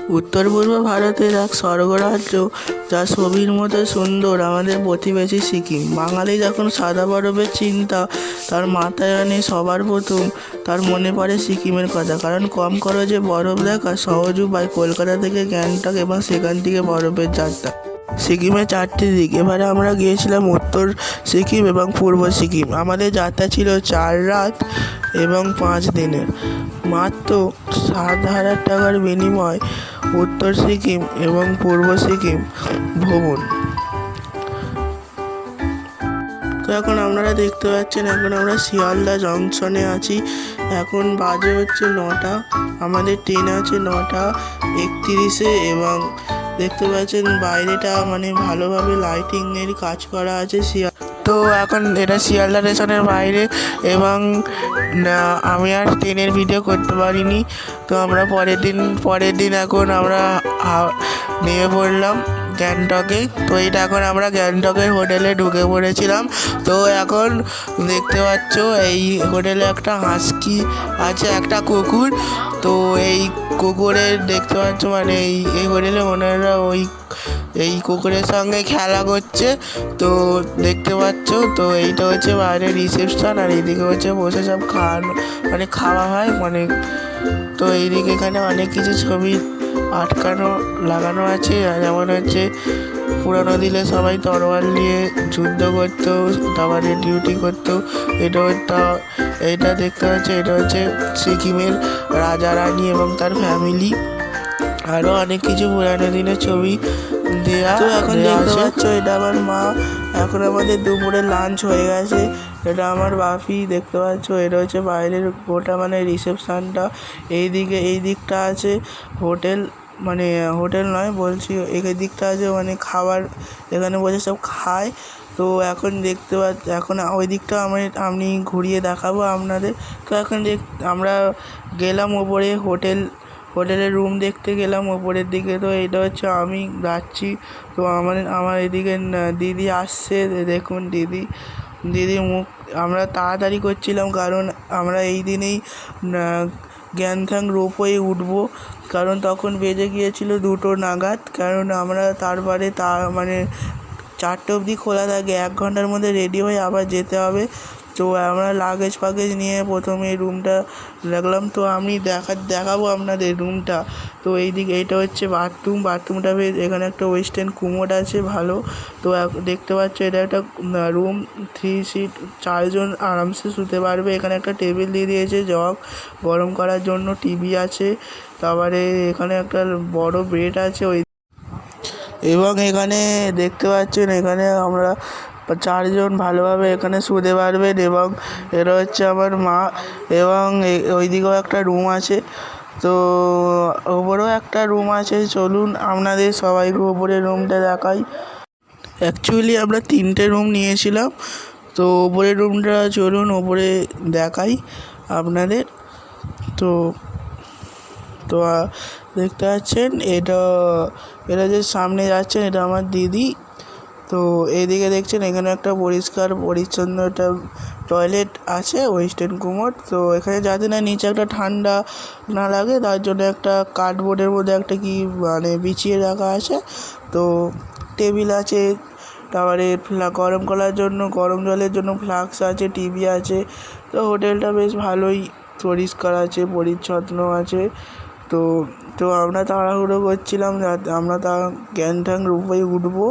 উত্তর পূর্ব ভারতের এক স্বর্গরাজ্য, যা ছবির মতো সুন্দর, আমাদের প্রতিবেশী সিকিম। বাঙালি যখন সাদা বরফের চিন্তা তার মাথায় আনে, সবার প্রথম তার মনে পড়ে সিকিমের কথা। কারণ কম খরচে বরফ দেখা সহজ উপায় কলকাতা থেকে গ্যাংটক এবং সেখান থেকে বরফের যাত্রা। সিকিমের 4টি দিক। এবারে আমরা গিয়েছিলাম উত্তর সিকিম এবং পূর্ব সিকিম। আমাদের যাত্রা ছিল 4 রাত এবং 5 দিনের। মাত্র 7,000 টাকার বিনিময় উত্তর সিকিম এবং পূর্ব সিকিম ভ্রমণ। তো এখন আপনারা দেখতে পাচ্ছেন, এখন আমরা শিয়ালদা জংশনে আছি। এখন বাজে হচ্ছে 9টা। আমাদের ট্রেন আছে 9:31-এ এবং দেখতে পাচ্ছেন বাইরেটা মানে ভালোভাবে লাইটিংয়ের কাজ করা আছে। তো এখন এটা শিয়ালদা স্টেশনের বাইরে এবং আমি আর ট্রেনের ভিডিও করতে পারিনি। তো আমরা পরের দিন এখন আমরা নেমে পড়লাম গ্যাংটকে। তো এটা এখন আমরা গ্যাংটকের হোটেলে ঢুকে পড়েছিলাম। তো এখন দেখতে পাচ্ছ এই হোটেলে একটা হাস্কি আছে, একটা কুকুর। তো এই কুকুরের দেখতে পাচ্ছ মানে এই হোটেলে ওনারা এই কুকুরের সঙ্গে খেলা করছে। তো দেখতে পাচ্ছ, তো এইটা হচ্ছে বাইরে রিসেপশন, আর এইদিকে হচ্ছে বসে সব খাওয়া হয় মানে। তো এইদিকে এখানে অনেক কিছু ছবি লাগানো আছে, যেমন হচ্ছে পুরানো দিনে সবাই তরোয়াল নিয়ে যুদ্ধ করতো, তারপরে ডিউটি করতো। এইটা দেখতে পাচ্ছি, এটা হচ্ছে সিকিমের রাজা রানী এবং তার ফ্যামিলি। আরও অনেক কিছু পুরানো দিনের ছবি দেয়া। তো এখন দেখতে পাচ্ছ এটা আমার মা। এখন আমাদের দুপুরে লাঞ্চ হয়ে গেছে। এটা আমার বাপি, দেখতে পাচ্ছ। এটা হচ্ছে বাইরের গোটা মানে রিসেপশানটা। এই দিকটা আছে হোটেল, মানে হোটেল নয় বলছি, এই দিকটা আছে মানে খাবার, এখানে বসে সব খায়। তো এখন দেখতে পাচ্ছি, এখন ওই দিকটা আমি ঘুরিয়ে দেখাবো আপনাদের। তো এখন আমরা গেলাম ওপরে, হোটেলের রুম দেখতে গেলাম ওপরের দিকে। তো এটা হচ্ছে আমি যাচ্ছি। তো আমার এদিকে দিদি আসছে, দেখুন দিদির মুখ। আমরা তাড়াতাড়ি করছিলাম কারণ আমরা এই দিনেই গ্যাংটক রোপওয়ে উঠবো, কারণ তখন বেজে গিয়েছিল 2টো নাগাদ। কারণ আমরা তারপরে মানে 4টে অবধি খোলা থাকে, 1 ঘন্টার মধ্যে রেডি হয়ে আবার যেতে হবে। তো আমরা লাগেজ নিয়ে প্রথমে রুমটা দেখলাম। তো আমি দেখাবো আপনাদের রুমটা। তো এইটা হচ্ছে বাথরুমটা বেশ, এখানে একটা ওয়েস্টার্ন কুমোড আছে ভালো। তো দেখতে পাচ্ছ এটা একটা রুম, 3 সিট, 4 জন আরামসে শুতে পারবে। এখানে একটা টেবিল দিয়ে দিয়েছে জগ গরম করার জন্য, টিভি আছে, তারপরে এখানে একটা বড় বেড আছে এবং এখানে দেখতে পাচ্ছেন, এখানে আমরা 4 জন ভালোভাবে এখানে শুতে পারবেন। এবং এটা হচ্ছে আমার মা, এবং ওইদিকেও একটা রুম আছে। তো ওপরেও একটা রুম আছে। চলুন আপনাদের সবাইকে ওপরের রুমটা দেখাই। অ্যাকচুয়ালি আমরা 3টে রুম নিয়েছিলাম। তো ওপরের রুমটা চলুন ওপরে দেখাই আপনাদের। তো তো দেখতে পাচ্ছেন, এটা যে সামনে যাচ্ছেন এটা আমার দিদি। তো এইদিকে দেখছেন এখানে একটা পরিষ্কার পরিচ্ছন্ন একটা টয়লেট আছে, ওয়েস্টার্ন কুমোড। তো এখানে যাতে না নিচে একটা ঠান্ডা না লাগে তার জন্য একটা কার্ডবোর্ডের মধ্যে একটা কি মানে বিছিয়ে রাখা আছে। তো টেবিল আছে, তারপরে গরম করার জন্য গরম জলের জন্য ফ্লাস্ক আছে, টিভি আছে। তো হোটেলটা বেশ ভালোই পরিষ্কার আছে, পরিচ্ছন্ন আছে। তো আমরা তাড়াহুড়ো করছিলাম, আমরা গ্যাংটক রোপওয়ে উঠবো,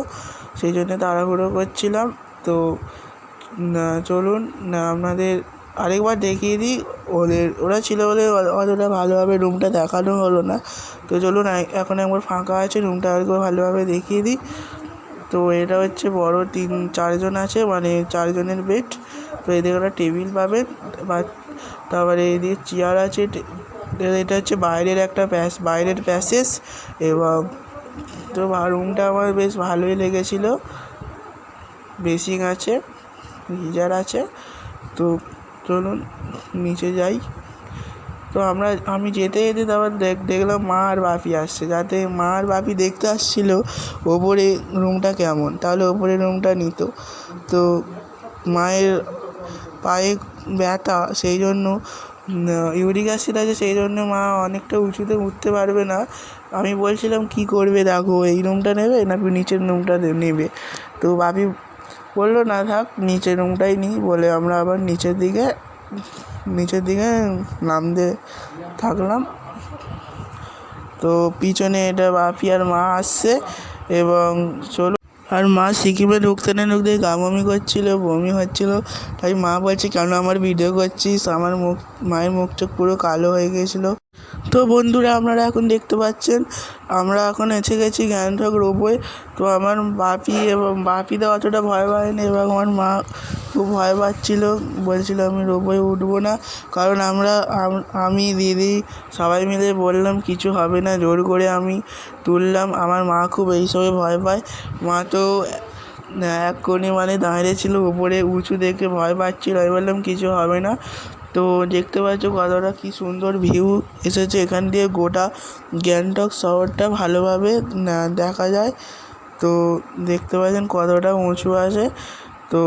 সেই জন্য তাড়াহুড়ো করছিলাম। তো চলুন আপনাদের আরেকবার দেখিয়ে দিই। ওরা ছিল বলে অতটা ভালোভাবে রুমটা দেখানো হলো না। তো চলুন এখন একবার ফাঁকা আছে, রুমটা আরেকবার ভালোভাবে দেখিয়ে দিই। তো এটা হচ্ছে বড় 3-4 জন আছে, মানে 4 জনের বেড। তো এদিকে একটা টেবিল পাবেন, তারপরে এদিকে চেয়ার আছে। এটা হচ্ছে বাইরের প্যাসেজ। এবং তো রুমটা আমার বেশ ভালোই লেগেছিলো। বেসিন আছে, গিজার আছে। তো চলুন নিচে যাই। তো আমি যেতে তারপর দেখলাম মা আর বাপি আসছে, যাতে মা আর বাপি দেখতে আসছিলো ওপরে রুমটা কেমন, তাহলে ওপরে রুমটা নিত। তো মায়ের পায়ে ব্যথা, সেই জন্য ইউরিক অ্যাসিড আছে, সেই জন্য মা অনেকটা উঁচুতে উঠতে পারবে না। আমি বলছিলাম কী করবে, দেখো এই রুমটা নেবে না নিচের রুমটা নেবে। তো বাপি বললো না থাক, নিচের রুমটাই নিই বলে আমরা আবার নিচের দিকে নামতে থাকলাম। তো পিছনে এটা বাপি আর মা আসছে এবং চলো। আর মা সিকিমে ঢুকতে না ঢুকতেই গা বমি করছিলো, বমি হচ্ছিলো। তাই মা বলছে কেন আমার ভিডিও করছিস, আমার মায়ের মুখ চোখ পুরো কালো হয়ে গিয়েছিলো। তো বন্ধুরা, আপনারা এখন দেখতে পাচ্ছেন আমরা এখন এসে গেছি গ্যাংটক রোপওয়ে। তো আমার বাপি তো অতটা ভয় পায়নি এবং আমার মা খুব ভয় পাচ্ছিলো, বলছিল আমি রোপওয়ে উঠবো না। কারণ আমি দিদি সবাই মিলে বললাম কিছু হবে না, জোর করে আমি তুললাম। আমার মা খুব এইসবে ভয় পায়। মা তো এক কোণে দাঁড়িয়ে ছিল, উপরে উঁচু দেখে ভয় পাচ্ছিল। আমি বললাম কিছু হবে না। তো দেখতে পাচ্ছ কতটা কি সুন্দর ভিউ এসেছে, এখান দিয়ে গোটা গ্যাংটক শহরটা ভালোভাবে দেখা যায়। তো দেখতে পাচ্ছেন কতটা উঁচু আছে। তো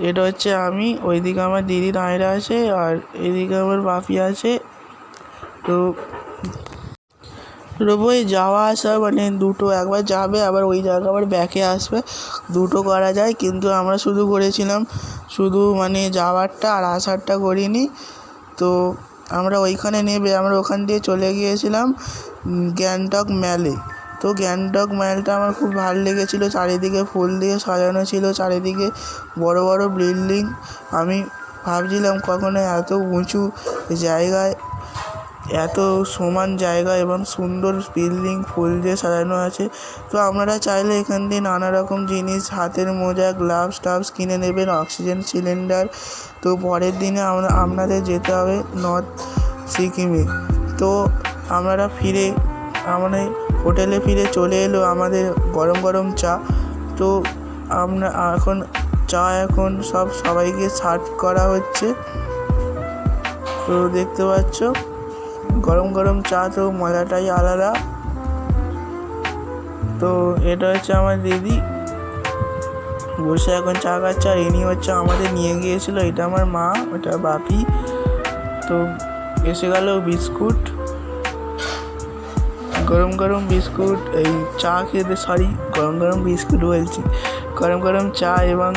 এটা হচ্ছে আমি, ওইদিকে আমার দিদি দাঁড়িয়ে আছে আর এদিকে আমার বাপি আছে। তো রোপওয়ে যাওয়া আসা দুটো, একবার যাবে আবার ওই জায়গা আবার ব্যাকে আসবে, দুটো করা যায়। কিন্তু আমরা করেছিলাম শুধু যাওয়ারটা, আর আসারটা করিনি। তো আমরা ওইখানে নেবে আমরা ওখান দিয়ে চলে গিয়েছিলাম গ্যাংটক ম্যালে। তো গ্যাংটক ম্যালটা আমার খুব ভালো লেগেছিলো, চারিদিকে ফুল দিয়ে সাজানো ছিল, চারিদিকে বড় বড় বিল্ডিং। আমি ভাবছিলাম কখনো এত উঁচু জায়গায়, এত সমান জায়গা এবং সুন্দর বিল্ডিং ফুল দিয়ে সাজানো আছে। তো আপনারা চাইলে এখান দিয়ে নানা রকম জিনিস, হাতের মোজা, গ্লাভস টাভস কিনে নেবেন, অক্সিজেন সিলিন্ডার। তো পরের দিনে আপনাদের যেতে হবে নর্থ সিকিমে। তো আমরা হোটেলে ফিরে চলে এলো আমাদের গরম গরম চা। তো এখন সবাইকে সার্ভ করা হচ্ছে। তো দেখতে পাচ্ছ গরম গরম চা, তো মজাটাই আলাদা। তো এটা হচ্ছে আমার দিদি বসে এখন চা খাচ্ছে, আর ইনি হচ্ছে আমাদের নিয়ে গিয়েছিল, এটা আমার মা, ওটা বাপি। তো এসে গেল বিস্কুট, গরম গরম বিস্কুট, এই চা খেতে, গরম গরম বিস্কুট বলছি, গরম গরম চা এবং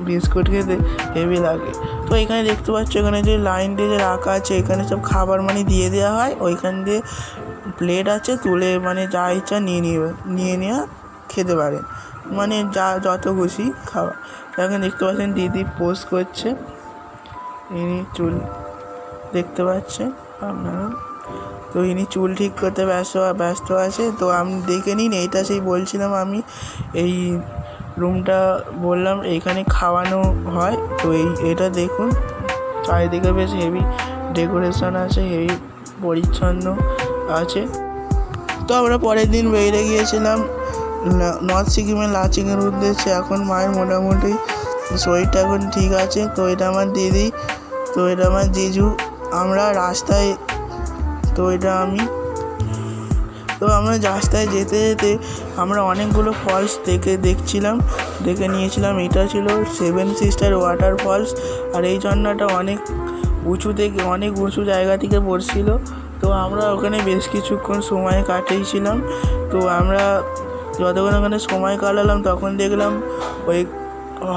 বিস্কুট খেতে হেভি লাগে। তো এখানে দেখতে পাচ্ছ, এখানে যে লাইন দিয়ে যে রাখা আছে, এখানে সব খাবার দিয়ে দেওয়া হয়। ওইখান দিয়ে প্লেট আছে, তুলে যা ইচ্ছা নিয়ে খেতে পারেন, যত খুশি খাওয়া। এখানে দেখতে পাচ্ছেন দিদি পোস্ট করছে, ইনি চুল দেখতে পাচ্ছেন আপনারা। তো ইনি চুল ঠিক করতে ব্যস্ত আছে। তো আমি দেখে নিন, এইটা সেই বলছিলাম আমি, এই রুমটা বললাম এইখানে খাওয়ানো হয়। তো এটা দেখুন, চারিদিকে বেশ হেভি ডেকোরেশন আছে, হেভি পরিচ্ছন্ন আছে। তো আমরা পরের দিন বেরিয়ে গিয়েছিলাম নর্থ সিকিমের লাচিংয়ের উদ্দেশ্যে। এখন মায়ের মোটামুটি শরীরটা এখন ঠিক আছে। তো এটা আমার দিদি, তো এটা আমার জিজু। আমরা রাস্তায়, তো এটা আমি। তো আমরা রাস্তায় যেতে যেতে আমরা অনেকগুলো ফলস দেখে নিয়েছিলাম। এটা ছিল 7 সিস্টার ওয়াটার ফলস, আর এই ঝর্ণাটা অনেক উঁচু জায়গা থেকে পড়ছিল। তো আমরা ওখানে বেশ কিছুক্ষণ সময় কাটিয়েছিলাম। তো আমরা যতক্ষণ ওখানে সময় কাটালাম, তখন দেখলাম ওই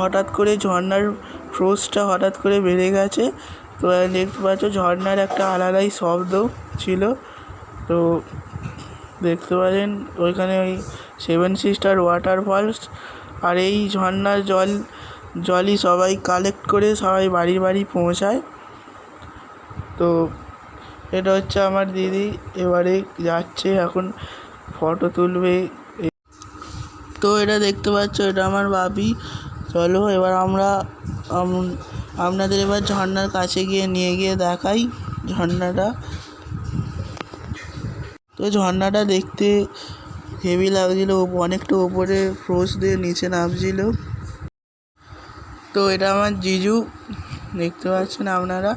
হঠাৎ করে ঝর্ণার ফোর্সটা হঠাৎ করে বেড়ে গেছে। তো দেখতে পাচ্ছ ঝর্ণার একটা আলাদাই শব্দ ছিল। তো দেখতে পাচ্ছেন ওইখানে ওই 7 সিস্টার ওয়াটার ফলস, আর এই ঝর্ণার জলই সবাই কালেক্ট করে সবাই বাড়ি বাড়ি পৌঁছায়। তো এটা হচ্ছে আমার দিদি, এবারে যাচ্ছে এখন ফটো তুলবে। তো এটা দেখতে পাচ্ছ, এটা আমার বাপি। চলো এবার আমরা আপনাদের এবার ঝর্ণার কাছে নিয়ে গিয়ে দেখাই ঝর্ণাটা। তো ঝর্ণাটা দেখতে হেভি লাগছিল, অনেকটা ওপরে ফোর্স দিয়ে নিচে নামছিল। তো এটা আমার জিজু, দেখতে পাচ্ছেন আপনারা।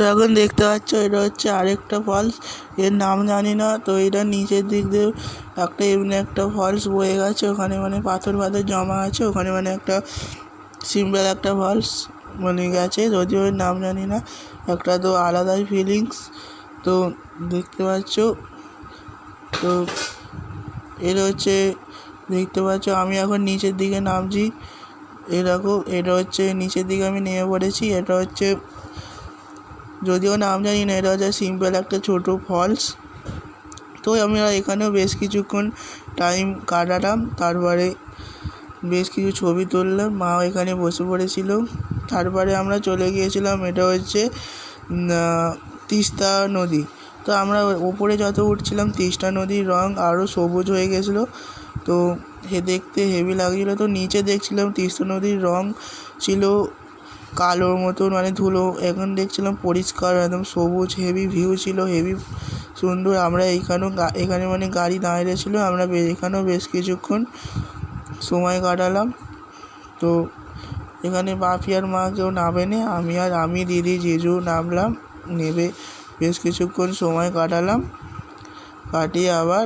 তো এখন দেখতে পাচ্ছ এটা হচ্ছে আরেকটা ফলস, এর নাম জানি না। তো এটা নিচের দিক দিয়ে একটা এমনি একটা ফলস বয়ে গেছে, ওখানে মানে পাথর জমা আছে, ওখানে মানে একটা সিম্পল একটা ফলস মানে গেছে, যদিও এর নাম জানি না। একটা তো আলাদাই ফিলিংস। তো দেখতে পাচ্ছ, তো এটা হচ্ছে দেখতে পাচ্ছ আমি এখন নিচের দিকে নামছি। এরকম এটা হচ্ছে নিচের দিকে আমি নেমে পড়েছি। এটা হচ্ছে যদিও নাম জানি না, এটা হচ্ছে সিম্পল একটা ছোট ফলস। তো আমরা এখানেও বেশ কিছুক্ষণ টাইম কাটালাম, তারপরে বেশ কিছু ছবি তুললাম, মাও এখানে বসে পড়েছিল। তারপরে আমরা চলে গিয়েছিলাম, এটা হচ্ছে তিস্তা নদী। তো আমরা ওপরে যত উঠছিলাম তিস্তা নদীর রং আরও সবুজ হয়ে গেছিলো, তো দেখতে হেভি লাগছিলো। তো নিচে দেখছিলাম তিস্তা নদীর রং ছিল কালোর মতন মানে ধুলো, এখন দেখছিলাম পরিষ্কার একদম সবুজ, হেভি ভিউ ছিল, হেভি সুন্দর। আমরা এখানে মানে গাড়ি দাঁড়িয়ে ছিল, আমরা এখানেও বেশ কিছুক্ষণ সময় কাটালাম। তো এখানে বাপি আর মা কেউ নামেনি, আমি দিদি জিজু নামলাম, নেবে বেশ কিছুক্ষণ সময় কাটিয়ে আবার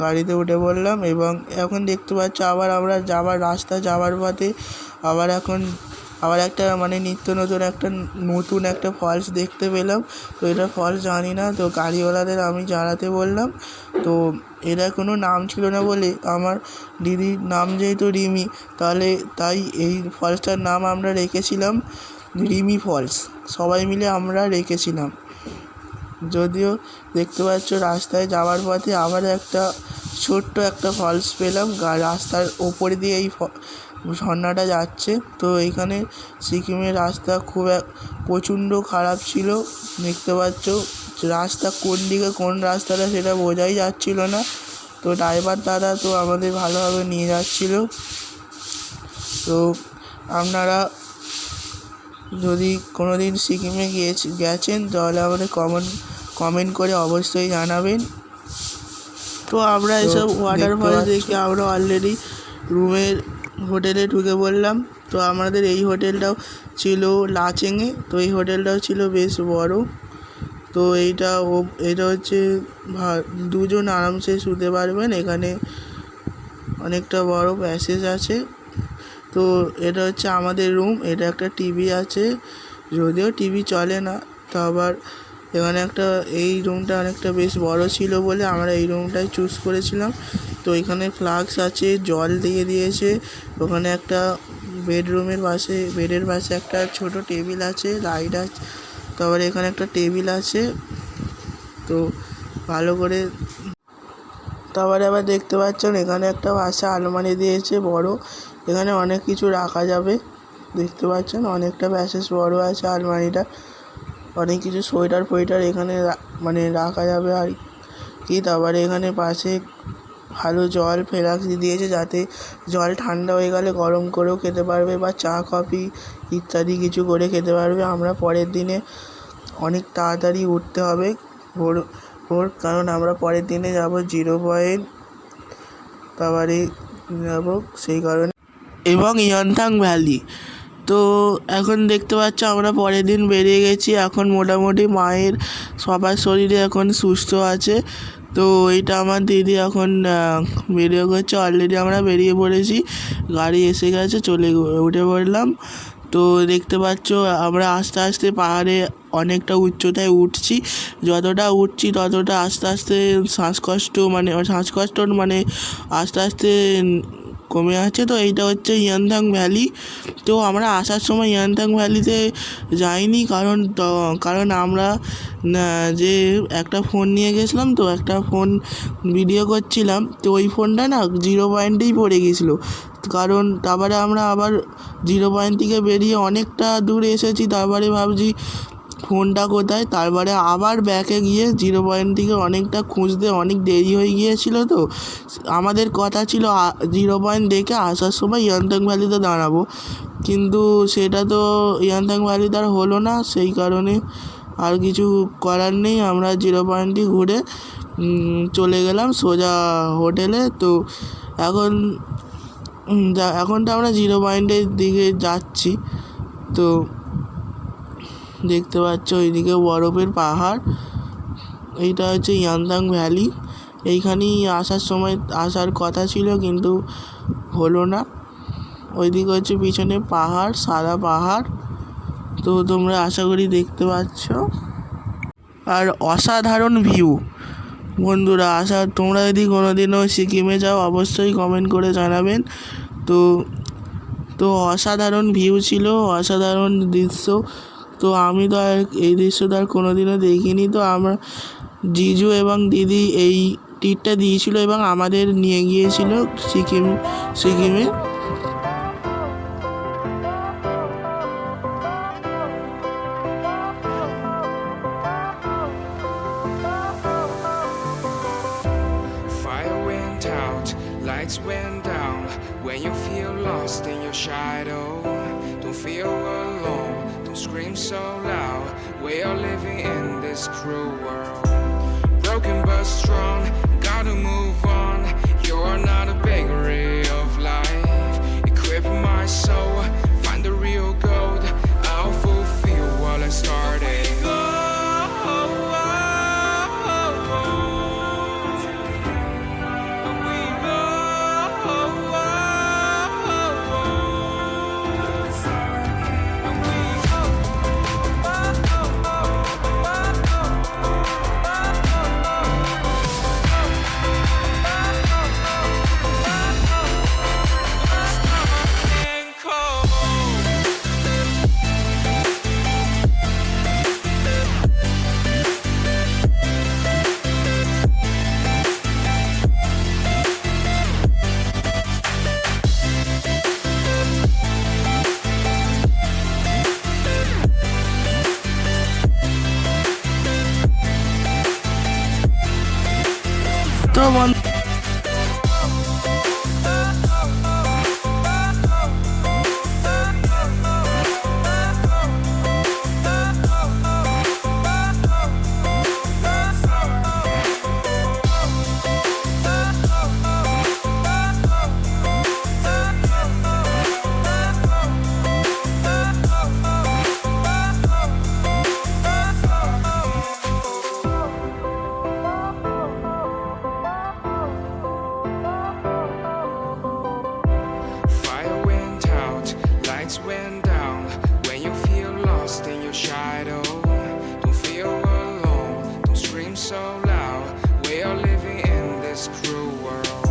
গাড়িতে উঠে পড়লাম। এবং এখন দেখতে পাচ্ছ আবার আমরা যাওয়ার পথে আবার একটা মানে নতুন একটা ফলস দেখতে পেলাম। তো এটা ফলস জানি না, তো গাড়িওয়ালাদের আমি জ্বালাতে বললাম। তো এরা কোনো নাম ছিল না বলে আমার দিদির নাম যেহেতু রিমি, তাই এই ফলসটার নাম আমরা রেখেছিলাম রিমি ফলস, সবাই মিলে আমরা রেখেছিলাম। যদিও দেখতে পাচ্ছ রাস্তায় যাওয়ার পথে আবার একটা ছোট্ট একটা ফলস পেলাম, রাস্তার ওপর দিয়ে এই ঝর্ণাটা যাচ্ছে। তো এইখানে সিকিমের রাস্তা প্রচণ্ড খারাপ ছিল, দেখতে পাচ্ছ রাস্তা কোন দিকে কোন রাস্তাটা সেটা বোঝাই যাচ্ছিল না। তো ড্রাইভার দাদা তো আমাদের ভালোভাবে নিয়ে যাচ্ছিল। তো আপনারা যদি কোনো দিন সিকিমে গেছেন তাহলে আমাদের কমেন্ট করে অবশ্যই জানাবেন। তো আমরা এসব ওয়াটারফল দেখে আমরা অলরেডি হোটেলে ঢুকে পড়লাম। তো আমাদের এই হোটেলটাও ছিল লাচেংয়ে, তো এই হোটেলটাও ছিল বেশ বড়। তো এটা হচ্ছে দুজন আরামসে শুতে পারবেন, এখানে অনেকটা বড় প্যাসেজ আছে। তো এটা হচ্ছে আমাদের রুম, এটা একটা টিভি আছে, যদিও টিভি চলে না। তো আবার এখানে এই রুমটা অনেকটা বেশ বড় ছিল বলে আমরা এই রুমটাই চুজ করেছিলাম। তো এখানে ফ্লাক্স আছে, জল দিয়ে দিয়েছে, ওখানে একটা বেডের পাশে একটা ছোট টেবিল আছে, লাইট আছে, তারপরে এখানে একটা টেবিল আছে। তো ভালো করে তারপরে আবার দেখতে পাচ্ছেন এখানে একটা পাশে আলমারি দিয়েছে বড়, এখানে অনেক কিছু রাখা যাবে। দেখতে পাচ্ছেন অনেকটা প্যাসেজ বড় আছে, আলমারিটা অনেক কিছু সোয়েটার এখানে মানে রাখা যাবে আর কি। তারপরে এখানে পাশে ভালো জল ফ্লাক্স দিয়েছে, যাতে জল ঠান্ডা হয়ে গেলে গরম করেও খেতে পারবে বা চা কফি ইত্যাদি কিছু করে খেতে পারবে। আমরা পরের দিনে অনেক তাড়াতাড়ি উঠতে হবে ভোর, কারণ আমরা পরের দিনে যাব 0 পয়েন্ট, তারপরে যাব সেই কারণে, এবং ইয়ানথাং ভ্যালি। তো এখন দেখতে পাচ্ছ আমরা পরের দিন বেরিয়ে গেছি, এখন মোটামুটি মায়ের সবার শরীরে এখন সুস্থ আছে। তো এইটা আমার দিদি এখন ভিডিও করছে, অলরেডি আমরা বেরিয়ে পড়েছি, গাড়ি এসে গেছে, উঠে পড়লাম। তো দেখতে পাচ্ছ আমরা আস্তে আস্তে পাহাড়ে অনেকটা উচ্চতায় উঠছি, যতটা উঠছি ততটা আস্তে আস্তে শ্বাসকষ্ট মানে আস্তে আস্তে কমে যাচ্ছে। তো এইটা হচ্ছে ইয়ানথাং ভ্যালি। তো আমরা আসার সময় ইয়ানথাং ভ্যালিতে যাইনি, কারণ আমরা যে একটা ফোন নিয়ে গেছিলাম, তো একটা ফোন ভিডিও করছিলাম, তো ওই ফোনটা না 0 পয়েন্টেই পড়ে গেছিলো। কারণ তারপরে আমরা আবার 0 পয়েন্ট থেকে বেরিয়ে অনেকটা দূরে এসেছি, তারপরে ভাবছি ফোনটা কোথায়, তারপরে আবার ব্যাকে গিয়ে 0 পয়েন্ট থেকে অনেকটা খুঁজতে অনেক দেরি হয়ে গিয়েছিলো। তো আমাদের কথা ছিল 0 পয়েন্ট দেখে আসার সময় ইয়ানথাং ভ্যালিতে দাঁড়াবো, কিন্তু সেটা তো ইয়ানথাং ভ্যালিতে আর হলো না, সেই কারণে আর কিছু করার নেই, আমরা 0 পয়েন্টই ঘুরে চলে গেলাম সোজা হোটেলে। তো এখন তো আমরা 0 পয়েন্টের দিকে যাচ্ছি। তো দেখতে পাচ্ছ ওইদিকে বরফের পাহাড়। এইটা হচ্ছে ইয়াংথাং ভ্যালি। এইখানেই আসার সময় আসার কথা ছিল কিন্তু হলো না। ওইদিকে হচ্ছে পিছনে পাহাড়, সাদা পাহাড়। তো তোমরা আশা করি দেখতে পাচ্ছ। আর অসাধারণ ভিউ বন্ধুরা। তোমরা যদি কোনোদিনও সিকিমে যাও অবশ্যই কমেন্ট করে জানাবেন। তো তো অসাধারণ ভিউ ছিল, অসাধারণ দৃশ্য। তো আমি তো আর এই দৃশ্য তো আর কোনোদিনও দেখিনি। তো আমরা জিজু এবং দিদি এই ট্রিটটা দিয়েছিল এবং আমাদের নিয়ে গিয়েছিল সিকিমে। Fire went out, lights went down. When you feel lost in your shadow, don't feel alone, don't scream so loud. We are living in this cruel world. Broken but strong, gotta move on. You're not a bakery of life. Equip my soul, find the real gold. I'll fulfill what I started. তো বন্ধু Fire went out, lights went down. When you feel lost in your shadow, don't feel alone, don't scream so loud. We are living in this cruel world.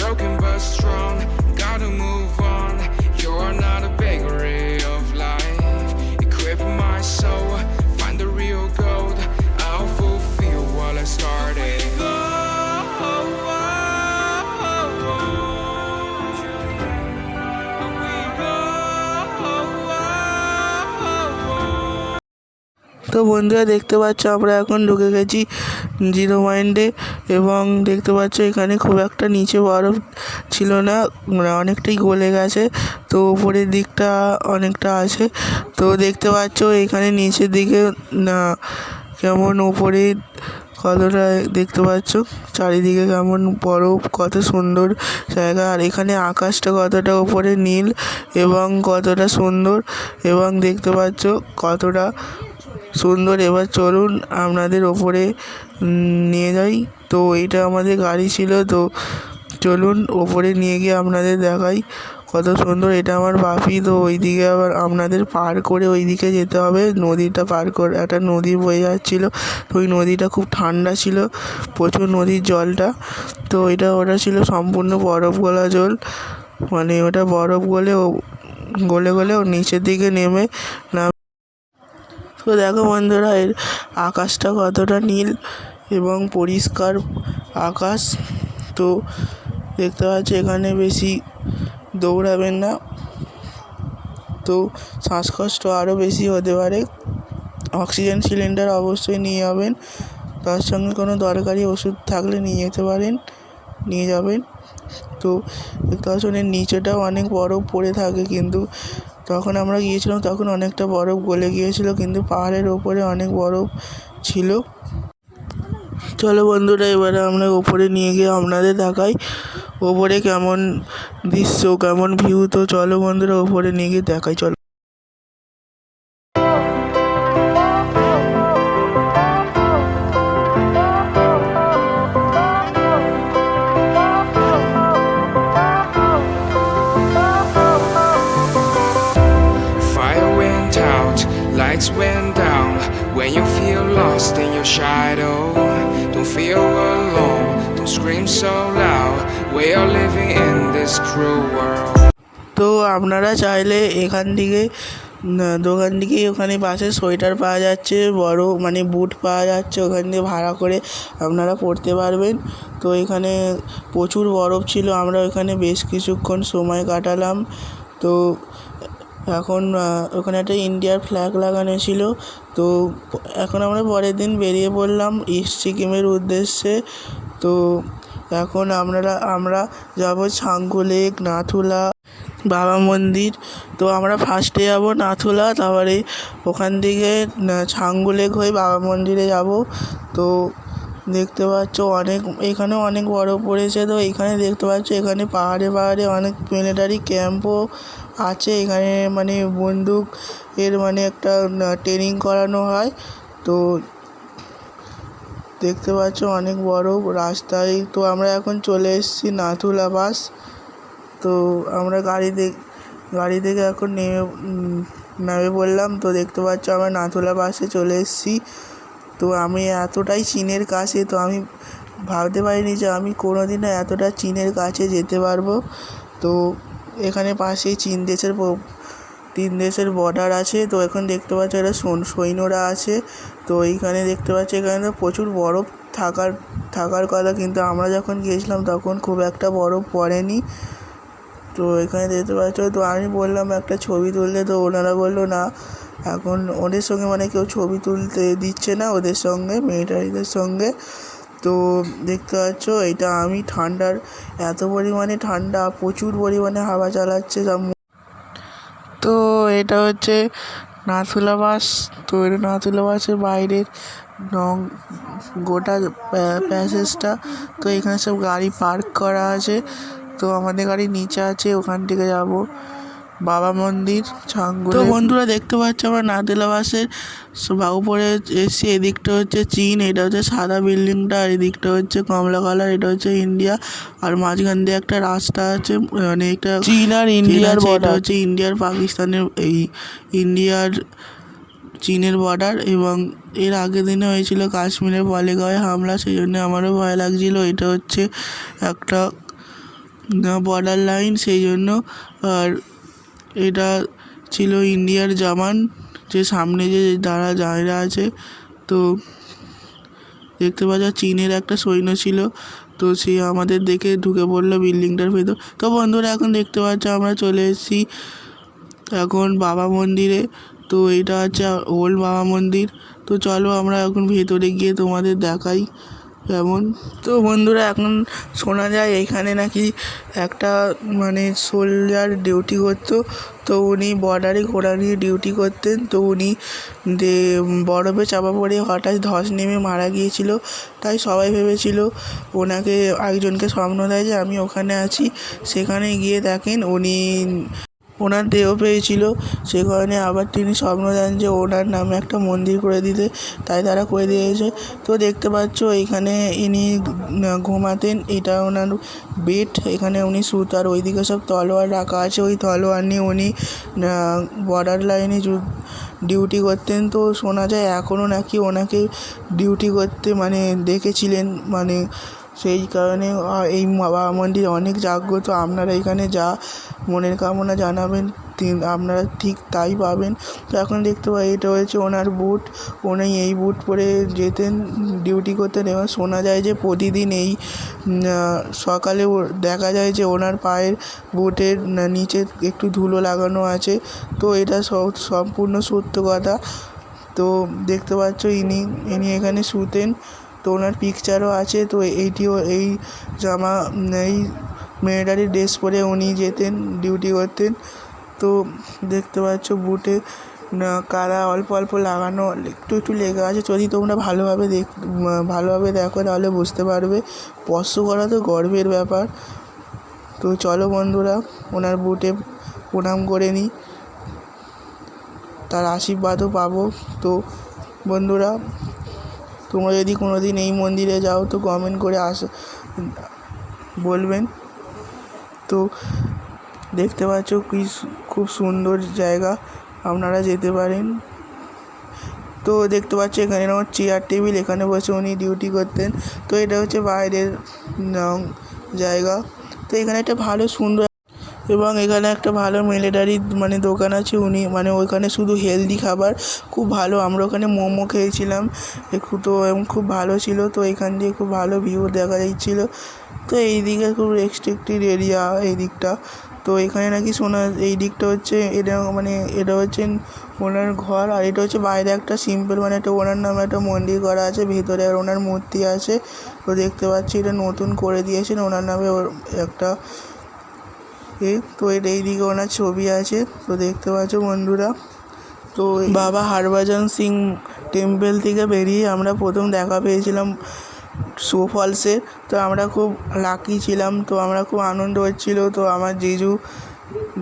Broken but strong, gotta move on. You're not a bakery of life. Equip my soul, find the real gold. I'll fulfill what I started. তো বন্ধুরা দেখতে পাচ্ছ আমরা এখন ঢুকে গেছি zero পয়েন্টে এবং দেখতে পাচ্ছ এখানে খুব একটা নিচে বরফ ছিল না, মানে অনেকটাই গলে গেছে। তো উপরের দিকটা অনেকটা আছে। তো দেখতে পাচ্ছ এখানে নিচের দিকে না কেমন উপরে কতটা দেখতে পাচ্ছ, চারিদিকে কেমন বরফ, কত সুন্দর জায়গা। আর এখানে আকাশটা কতটা উপরে নীল এবং কতটা সুন্দর এবং দেখতে পাচ্ছ কতটা সুন্দর। এবার চলুন আপনাদের ওপরে নিয়ে যাই। তো এইটা আমাদের গাড়ি ছিল। তো চলুন ওপরে নিয়ে গিয়ে আপনাদের দেখাই কত সুন্দর। এটা আমার বাপি। তো ওইদিকে আবার আপনাদের পার করে ওইদিকে যেতে হবে, নদীটা পার করে। একটা নদী বয়ে যাচ্ছিলো, তো ওই নদীটা খুব ঠান্ডা ছিল, প্রচুর নদীর জলটা। তো ওটা ছিল সম্পূর্ণ বরফ গলা জল, মানে ওটা বরফ গলে ও নিচের দিকে নেমে না। তো দেখো বন্ধুরা এর আকাশটা কতটা নীল এবং পরিষ্কার আকাশ। তো দেখতে পাচ্ছ এখানে বেশি দৌড়াবেন না, তো শ্বাসকষ্ট আরও বেশি হতে পারে। অক্সিজেন সিলিন্ডার অবশ্যই নিয়ে যাবেন, তার সঙ্গে কোনো দরকারি ওষুধ থাকলে নিয়ে যাবেন। তো দেখতে পাচ্ছ এর নিচেটাও অনেক বরফ পড়ে থাকে, কিন্তু তখন আমরা গিয়েছিলাম তখন অনেকটা বরফ গলে গিয়েছিল, কিন্তু পাহাড়ের ওপরে অনেক বরফ ছিল। চলো বন্ধুরা এবারে আমরা ওপরে নিয়ে গিয়ে আপনাদের দেখাই ওপরে কেমন দৃশ্য, কেমন ভিউ। তো চলো বন্ধুরা ওপরে নিয়ে গিয়ে দেখাই, চলো। scream so loud. We are living in this cruel world. তো আপনারা চাইলে এখান থেকে দোকান থেকে ওখানে পাশে সোয়েটার পাওয়া যাচ্ছে, বড় মানে বুট পাওয়া যাচ্ছে, ওখান থেকে ভাড়া করে আপনারা পরতে পারবেন। তো এখানে প্রচুর বরফ ছিল, আমরা ওখানে বেশ কিছুক্ষণ সময় কাটালাম। তো এখন ওখানে একটা ইন্ডিয়ার ফ্ল্যাগ লাগানো ছিল। তো এখন আমরা পরের দিন বেরিয়ে পড়লাম ইস্ট সিকিমের উদ্দেশ্যে। তো এখন আমরা যাব ছাঙ্গু লেক, নাথুলা, বাবা মন্দির। তো আমরা ফার্স্টে যাব নাথুলা, তারপরে ওখান থেকে ছাঙ্গু লেক হয়ে বাবা মন্দিরে যাব। তো দেখতে পাচ্ছ এখানে অনেক বরফ পড়েছে। তো এখানে দেখতে পাচ্ছ এখানে পাহাড়ে পাহাড়ে অনেক মিলিটারি ক্যাম্পও আছে। এখানে মানে বন্দুক এর মানে একটা ট্রেনিং করানো হয়। তো দেখতে পাচ্ছ অনেক বরফ রাস্তায়। তো আমরা এখন চলে এসেছি নাথুলা পাস। তো আমরা গাড়ি থেকে এখন নেমে পড়লাম। তো দেখতে পাচ্ছ আমরা নাথুলা পাসে চলে এসেছি। তো আমি এতটাই চীনের কাছে, তো আমি ভাবতে পারিনি যে আমি কোনোদিনও এতটা চীনের কাছে যেতে পারবো। তো এখানে পাশেই তিন দেশের বর্ডার আছে। তো এখন দেখতে পাচ্ছ এটা সৈন্যরা আছে। তো এইখানে দেখতে পাচ্ছ এখানে তো প্রচুর বরফ থাকার কথা, কিন্তু আমরা যখন গিয়েছিলাম তখন খুব একটা বরফ পড়েনি। তো এখানে দেখতে পাচ্ছ, তো আমি বললাম একটা ছবি তুলতে, তো ওনারা বললো না, এখন ওদের সঙ্গে মানে কেউ ছবি তুলতে দিচ্ছে না, ওদের সঙ্গে মিলিটারিদের সঙ্গে। তো দেখতে পাচ্ছ এটা আমি এত পরিমাণে ঠান্ডা, প্রচুর পরিমাণে হাওয়া চালাচ্ছে সব। তো এটা হচ্ছে নাথুলা পাস। তো এটা নাথুলা পাসের বাইরের গোটা প্যাসেজটা। তো এখানে সব গাড়ি পার্ক করা আছে। তো আমাদের গাড়ি নিচে আছে, ওখান থেকে যাব বাবা মন্দির ছাঙ্গু। তো বন্ধুরা দেখতে পাচ্ছ আমরা নাথুলা পাসের উপরে এসছি। এদিকটা হচ্ছে চীন, এটা হচ্ছে সাদা বিল্ডিংটা, আর এদিকটা হচ্ছে কমলা কালার, এটা হচ্ছে ইন্ডিয়া। আর মাঝখান দিয়ে একটা রাস্তা আছে, মানে একটা চীন আর ইন্ডিয়ার বর্ডার, হচ্ছে ইন্ডিয়ার পাকিস্তানের চীনের বর্ডার। এবং এর আগের দিনে হয়েছিল কাশ্মীরের বলেগাঁওয়ে হামলা, সেই জন্য আমারও ভয় লাগছিল। এটা হচ্ছে একটা বর্ডার লাইন, সেই জন্য। আর এটা ছিল ইন্ডিয়ার জামান, যে সামনে যে দাঁড়া আছে। তো দেখতে পাচ্ছ চীনের একটা সৈন্য ছিল, তো সে আমাদের দেখে ঢুকে পড়লো বিল্ডিংটার ভেতর। তো বন্ধুরা এখন দেখতে পাচ্ছ আমরা চলে এসেছি এখন বাবা মন্দিরে। তো এটা হচ্ছে ওল্ড বাবা মন্দির। তো চলো আমরা এখন ভেতরে গিয়ে তোমাদের দেখাই কেমন। তো বন্ধুরা এখন শোনা যায় এখানে নাকি একটা মানে সোলজার ডিউটি করতো। তো উনি বর্ডারে ঘোড়া নিয়ে ডিউটি করতেন। তো উনি বরফে চাপা পড়ে হঠাৎ ধস নেমে মারা গিয়েছিল। তাই সবাই ভেবেছিল, ওনাকে একজনকে স্বপ্ন দেয় যে আমি ওখানে আছি। সেখানে গিয়ে দেখেন ওনার দেহ পেয়েছিল। সে কারণে আবার তিনি স্বপ্ন দেন যে ওনার নামে একটা মন্দির করে দিতে, তাই তারা করে দিয়েছে। তো দেখতে পাচ্ছ এখানে ইনি ঘুমাতেন, এটা ওনার বেড, এখানে উনি শুতার। ওইদিকে সব তলোয়ার রাখা আছে, ওই তলোয়ার নিয়ে উনি বর্ডার লাইনে ডিউটি করতেন। তো শোনা যায় এখনও নাকি ওনাকে ডিউটি করতে মানে দেখেছিলেন, মানে সেই কারণে এই বাবা মন্দির অনেক জাগ্রত। আপনারা এখানে যা মনের কামনা জানাবেন আপনারা ঠিক তাই পাবেন। তো এখন দেখতে পাই এটা হচ্ছে ওনার বুট, উনি এই বুট পরে যেতেন ডিউটি করতেন। এবং শোনা যায় যে প্রতিদিন এই সকালে দেখা যায় যে ওনার পায়ের বুটের নিচে একটু ধুলো লাগানো আছে। তো এটা সম্পূর্ণ সত্য কথা। তো দেখতে পাচ্ছ ইনি এখানে শুতেন। তো ওনার পিকচারও আছে। তো এই মিলিটারি ড্রেস পরে উনি যেতেন ডিউটি করতেন। তো দেখতে পাচ্ছ বুটে কাদা অল্প অল্প লাগানো, একটু লেগে আছে। যদি তোমরা ভালোভাবে দেখো তাহলে বুঝতে পারবে। স্পর্শ করা তো গর্বের ব্যাপার। তো চলো বন্ধুরা ওনার বুটে প্রণাম করে নিই, তার আশীর্বাদও পাবো। তো বন্ধুরা তোমরা যদি কোনো দিন এই মন্দিরে যাও তো কমেন্ট করে বলবেন। তো দেখতে পাচ্ছ খুব সুন্দর জায়গা, আপনারা যেতে পারেন। তো দেখতে পাচ্ছি এখানে আমার চেয়ার টেবিল, এখানে বসে উনি ডিউটি করতেন। তো এটা হচ্ছে বাইরের জায়গা। তো এখানে একটা ভালো সুন্দর এবং এখানে একটা ভালো মিলিটারি মানে দোকান আছে, উনি মানে ওইখানে শুধু হেলদি খাবার খুব ভালো। আমরা ওখানে মোমো খেয়েছিলাম একটু, তো খুব ভালো ছিল। তো এখান দিয়ে খুব ভালো ভিউ দেখা যাচ্ছিল। তো এই দিকে খুব রেস্ট্রিক্টেড এরিয়া এই দিকটা। তো এখানে নাকি শোনা এই দিকটা হচ্ছে এটা হচ্ছে ওনার ঘর, আর এটা হচ্ছে বাইরে একটা সিম্পল মানে একটা ওনার নামে একটা মন্দির করা আছে, ভিতরে আর ওনার মূর্তি আছে। তো দেখতে পাচ্ছি এটা নতুন করে দিয়েছেন ওনার নামে একটা তো এইদিকে ওনার ছবি আছে। তো দেখতে পাচ্ছ বন্ধুরা, তো বাবা হরভজন সিং টেম্পল থেকে বেরিয়ে আমরা প্রথম দেখা পেয়েছিলাম শো ফলসে। তো আমরা খুব লাকি ছিলাম, তো আমরা খুব আনন্দ হচ্ছিল। তো আমার জিজু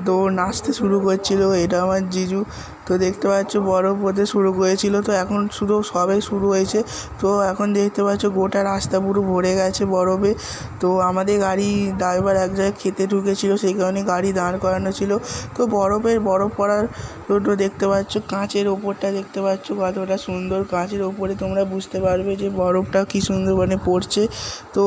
তো নাচতে শুরু করছিল, এটা আমার জিজু। তো দেখতে পাচ্ছ বরফ হতে শুরু করেছিল, তো এখন শুধু সবে শুরু হয়েছে। তো এখন দেখতে পাচ্ছ গোটা রাস্তা পুরো ভরে গেছে বরফে। তো আমাদের গাড়ি ড্রাইভার এক জায়গায় খেতে ঢুকেছিল, সেই কারণে গাড়ি দাঁড় করানো ছিল। তো বরফ পড়ার তো দেখতে পাচ্ছ কাঁচের ওপরটা দেখতে পাচ্ছ কতটা সুন্দর। কাঁচের ওপরে তোমরা বুঝতে পারবে যে বরফটা কী সুন্দর মানে পড়ছে। তো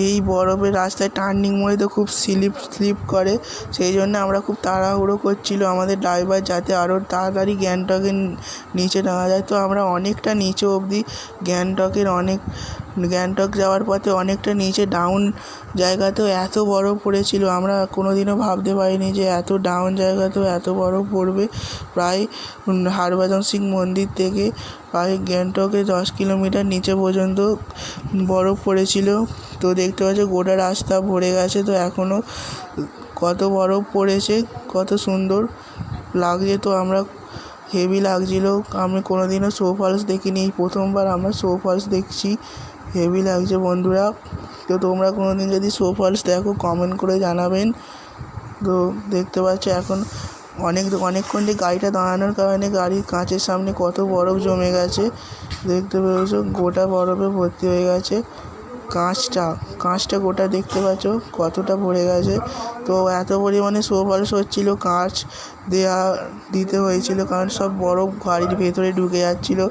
এই বরফের রাস্তায় টার্নিং মোড়ে তো খুব স্লিপ করে, সেই জন্য আমরা খুব তাড়াহুড়ো করছিল আমাদের ড্রাইভার যাতে আরও তাড়াতাড়ি গ্যাংটকের নিচে নামা যায়। তো আমরা অনেকটা নিচে অবধি গ্যাংটক যাওয়ার পথে অনেকটা নিচে ডাউন জায়গাতেও এত বরফ পড়েছিল, আমরা কোনোদিনও ভাবতে পারিনি যে এত ডাউন জায়গাতেও এত বরফ পড়বে। প্রায় হরভজন সিং মন্দির থেকে প্রায় গ্যাংটকে 10 কিলোমিটার নিচে পর্যন্ত বরফ পড়েছিল। তো দেখতে পাচ্ছ গোটা রাস্তা ভরে গেছে। তো এখনও কত বরফ পড়েছে, কত সুন্দর লাগছে। তো আমরা হেভি লাগছিল, আমি কোনোদিনও শো ফলস দেখিনি, এই প্রথমবার আমরা শো ফলস দেখছি। হেভি লাগছে বন্ধুরা। তো তোমরা কোনোদিন যদি শো ফলস দেখো কমেন্ট করে জানাবেন। তো দেখতে পাচ্ছ এখন অনেকক্ষণ দিয়ে গাড়িটা দাঁড়ানোর কারণে গাড়ির কাঁচের সামনে কত বরফ জমে গেছে দেখতে পেয়েছো, গোটা বরফে ভর্তি হয়ে গেছে। কাঁচটা গোটা দেখতে পাচ্ছ কতটা ভরে গেছে। তো এত পরিমাণে শো ফলস হচ্ছিল, কাঁচ দিতে হয়েছিল কারণ সব বরফ গাড়ির ভেতরে ঢুকে যাচ্ছিলো।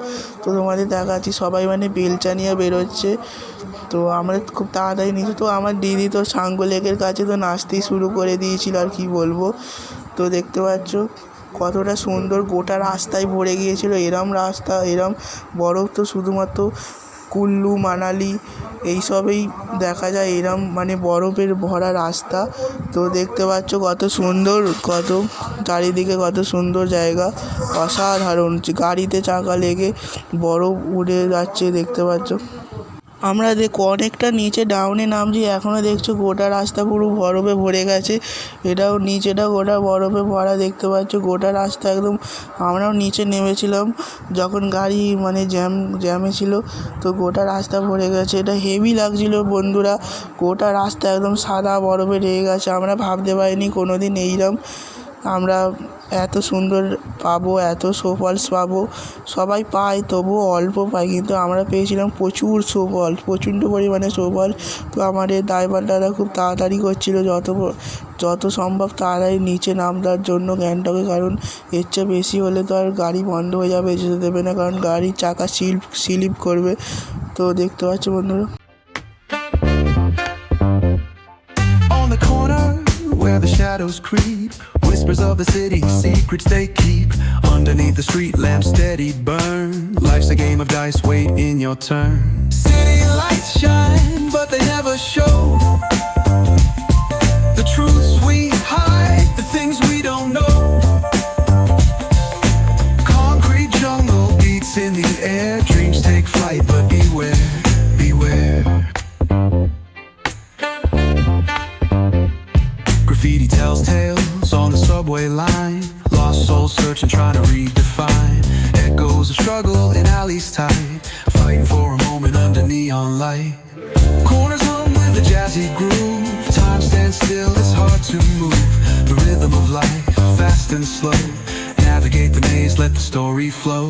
তো তোমাদের দেখাচ্ছি সবাই মানে বেলচা নিয়ে বেরোচ্ছে। তো আমরা খুব তাড়াতাড়ি নিচে, তো আমার দিদি তো সাঙ্গো লেকের কাছে তো নাচতেই শুরু করে দিয়েছিল, আর কি বলবো। তো দেখতে পাচ্ছ কতটা সুন্দর গোটা রাস্তায় ভরে গিয়েছিল। এরম বরফ তো শুধুমাত্র কুল্লু মানালি এইসবেই দেখা যায়, এরম মানে বরফের ভরা রাস্তা। তো দেখতে পাচ্ছ কত সুন্দর, চারিদিকে কত সুন্দর জায়গা, অসাধারণ। গাড়িতে চাকা লেগে বরফ উড়ে যাচ্ছে দেখতে পাচ্ছ। আমরা অনেকটা নিচে ডাউনে নামছি, এখনও দেখছো গোটা রাস্তা পুরো বরফে ভরে গেছে। এটাও নিচেটা গোটা বরফে ভরা দেখতে পাচ্ছ, গোটা রাস্তা একদম। আমরাও নিচে নেমেছিলাম যখন গাড়ি মানে জ্যামে ছিল। তো গোটা রাস্তা ভরে গেছে, এটা হেভি লাগছিল বন্ধুরা। গোটা রাস্তা একদম সাদা বরফে ঢেকে গেছে, আমরা ভাবতে পারিনি কোনোদিন এইরকম আমরা এত সুন্দর পাবো, এত শো ফলস পাবো। সবাই পায় তবুও অল্প পায়, কিন্তু আমরা পেয়েছিলাম প্রচুর শো ফলস, প্রচণ্ড পরিমাণে শো ফলস। তো আমাদের ড্রাইভাররা খুব তাড়াতাড়ি করছিল যত সম্ভব তাড়াতাড়ি নিচে নামবার জন্য গ্যাংটকে, কারণ এর চেয়ে বেশি হলে তো আর গাড়ি বন্ধ হয়ে যাবে, যেতে দেবে না, কারণ গাড়ির চাকা স্লিপ করবে। তো দেখতে পাচ্ছ বন্ধুরা, where the shadows creep, whispers of the city, secrets they keep. Underneath the street lamp steady burn. Life's a game of dice, wait in your turn. City lights shine, but they never show the truths we hide, the things we don't know. Concrete jungle beats in the air, dreams take flight, but beware, beware. Graffiti tells tales on the subway line. Lost souls searching, trying to redefine. Echoes of struggle in alleys tight, fighting for a moment under neon light. Corners hum with a jazzy groove. Time stands still, it's hard to move. The rhythm of life, fast and slow. Navigate the maze, let the story flow.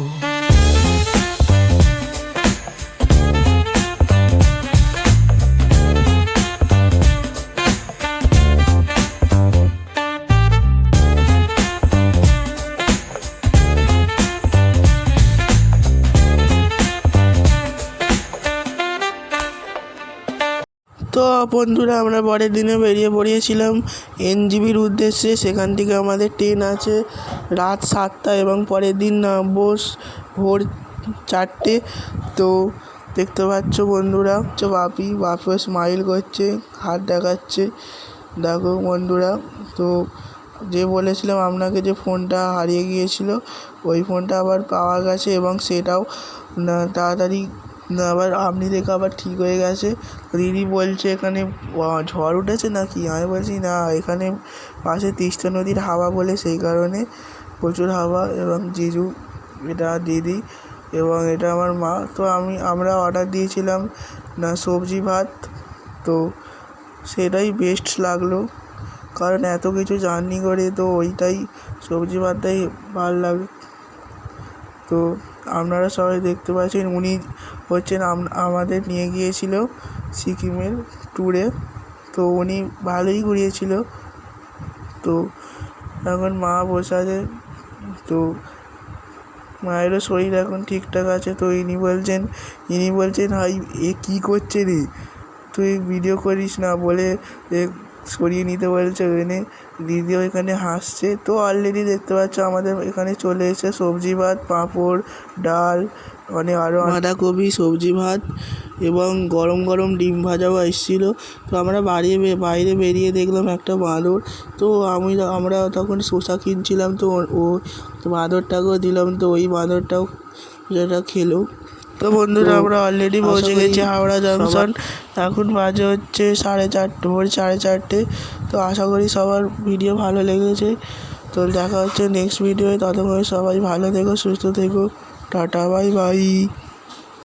তো বন্ধুরা আমরা পরের দিনে বেরিয়ে পড়িয়েছিলাম এনজিপির উদ্দেশ্যে। সেখান থেকে আমাদের ট্রেন আছে রাত 7টা এবং পরের দিন নামবো ভোর 4টে। তো দেখতে পাচ্ছ বন্ধুরা, বাপিও স্মাইল করছে, হাত দেখাচ্ছে, দেখো বন্ধুরা। তো যে বলেছিলাম আপনাকে যে ফোনটা হারিয়ে গিয়েছিল, ওই ফোনটা আবার পাওয়া গেছে এবং সেটাও তাড়াতাড়ি আবার আপনি দেখে আবার ঠিক হয়ে গেছে। দিদি বলছে এখানে ঝড় উঠেছে নাকি, আমি বলছি না, এখানে পাশে তিস্তা নদীর হাওয়া বলে সেই কারণে প্রচুর হাওয়া। এবং জিজু, এটা দিদি এবং এটা আমার মা। তো আমরা অর্ডার দিয়েছিলাম সবজি ভাত, তো সেটাই বেস্ট লাগলো, কারণ এত কিছু জার্নি করে তো ওইটাই সবজি ভাতটাই ভালো লাগে। তো আপনারা সবাই দেখতে পাচ্ছেন, উনি হচ্ছেন আমাদের নিয়ে গিয়েছিল সিকিমের ট্যুরে। তো উনি ভালোই ঘুরিয়েছিল। তো এখন মা বসে আছে, তো মায়েরও শরীর এখন ঠিকঠাক আছে। তো ইনি বলছেন হাই এ কী করছে রে, তুই ভিডিও করিস না বলে সরিয়ে নিতে বলছে। এনে দিদিও এখানে হাসছে। তো অলরেডি দেখতে পাচ্ছ আমাদের এখানে চলে এসে সবজি ভাত, পাঁপড়, ডাল, মানে আরও বাঁধাকপি, সবজি ভাত এবং গরম গরম ডিম ভাজাও এসেছিলো। তো আমরা বাইরে বেরিয়ে দেখলাম একটা বাঁদর। তো আমরা তখন শসা কিনছিলাম, তো ও বাঁদরটাকেও দিলাম, তো ওই বাঁদরটাও যেটা খেলো। তো বন্ধুরা আমরা অলরেডি পৌঁছে গেছি হাওড়া জংশন। এখন বাজে হচ্ছে 4:30, ভোর 4:30। তো আশা করি সবার ভিডিও ভালো লেগেছে। তো দেখা হচ্ছে নেক্সট ভিডিওয়ে। ততক্ষণ সবাই ভালো থেকো, সুস্থ থেকো, টাটা, বাই বাই।